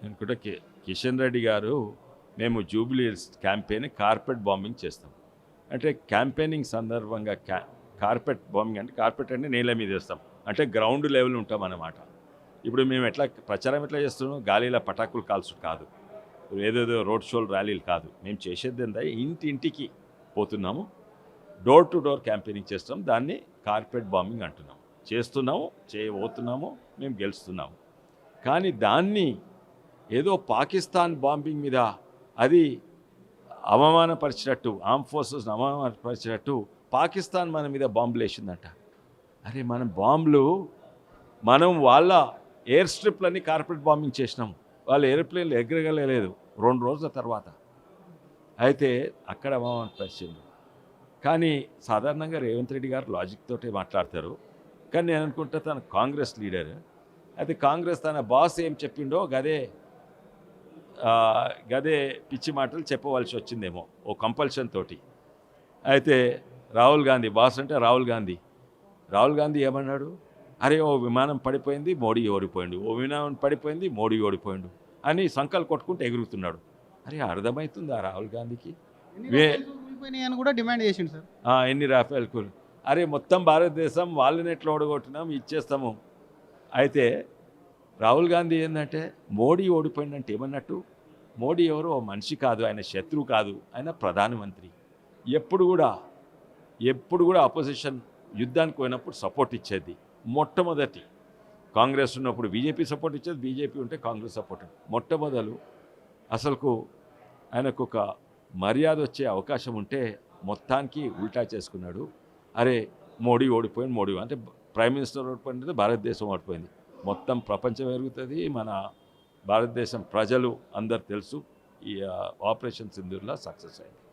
అనుకుంటే కిషన్ రెడ్డి గారు మేము Jubilee hills campaign carpet bombing చేస్తాం. అంటే క్యాంపెయినింగ్ సందర్భంగా కార్పెట్ బాంబింగ్ అంటే కార్పెట్ అంటే నేల మీద వేస్తాం, అంటే గ్రౌండ్ లెవెల్ ఉంటాం అన్నమాట. ఇప్పుడు మేము ఎట్లా ప్రచారం ఎట్లా చేస్తున్నాం, గాలిలో పటాకులు కాల్చు కాదు, ఏదేదో రోడ్ షోలు ర్యాలీలు కాదు. మేము చేసేది ఏంటంటే ఇంటింటికి పోతున్నాము, డోర్ టు డోర్ క్యాంపెయినింగ్ చేస్తాం. దాన్ని కార్పెట్ బాంబింగ్ అంటున్నాం. చేస్తున్నాము, చేయబోతున్నాము, మేము గెలుస్తున్నాము. కానీ దాన్ని ఏదో పాకిస్తాన్ బాంబింగ్ మీద అది అవమానపరిచినట్టు, ఆర్మ్ ఫోర్సెస్ని అవమానపరిచినట్టు పాకిస్తాన్ మన మీద బాంబులు వేసిందంట. అరే మనం వాళ్ళ ఎయిర్ స్ట్రిప్లన్నీ కార్పెట్ బాంబింగ్ చేసినాం. వాళ్ళు ఎయిర్ప్లేన్లు ఎగరగలేదు 2 రోజుల తర్వాత. అయితే అక్కడ అవమానపరిచింది. కానీ సాధారణంగా రేవంత్ రెడ్డి గారు లాజిక్ తోటే మాట్లాడతారు. కానీ నేను అనుకుంటా తను కాంగ్రెస్ లీడర్. అయితే కాంగ్రెస్ తన బాస్ ఏం చెప్పిండో గదే పిచ్చి మాటలు చెప్పవలసి వచ్చిందేమో ఓ కంపల్షన్ తోటి. అయితే రాహుల్ గాంధీ బాస్ అంటే రాహుల్ గాంధీ ఏమన్నాడు, అరే ఓ విమానం పడిపోయింది మోడీ ఓడిపోయిండు, ఓ విమానం పడిపోయింది మోడీ ఓడిపోయిండు అని సంకలు కొట్టుకుంటూ ఎగురుతున్నాడు. అరే అర్థమవుతుంది ఆ రాహుల్ గాంధీకి కూడా డిమాండ్ చేసిండు సార్. ఎన్ని రాఫేల్ కూల్, అరే మొత్తం భారతదేశం వాళ్ళని ఎట్లా ఓడగొట్టినాం ఇచ్చేస్తాము. అయితే రాహుల్ గాంధీ ఏంటంటే మోడీ ఓడిపోయిందంటే ఏమన్నట్టు, మోడీ ఎవరు ఓ మనిషి కాదు, ఆయన శత్రువు కాదు, ఆయన ప్రధానమంత్రి. ఎప్పుడు కూడా అపోజిషన్ యుద్ధానికి పోయినప్పుడు సపోర్ట్ ఇచ్చేది. మొట్టమొదటి కాంగ్రెస్ ఉన్నప్పుడు బీజేపీ సపోర్ట్ ఇచ్చేది, బీజేపీ ఉంటే కాంగ్రెస్ సపోర్ట్. మొట్టమొదలు అసలుకు ఆయనకు ఒక మర్యాద వచ్చే అవకాశం ఉంటే మొత్తానికి ఉల్టా చేసుకున్నాడు. అరే మోడీ ఓడిపోయింది, అంటే ప్రైమ్ మినిస్టర్ ఓడిపోయింది, భారతదేశం ఓడిపోయింది, మొత్తం ప్రపంచం ఎరుగుతుంది, మన భారతదేశం ప్రజలు అందరు తెలుసు ఈ ఆపరేషన్ సింధూర్లో సక్సెస్ అయింది.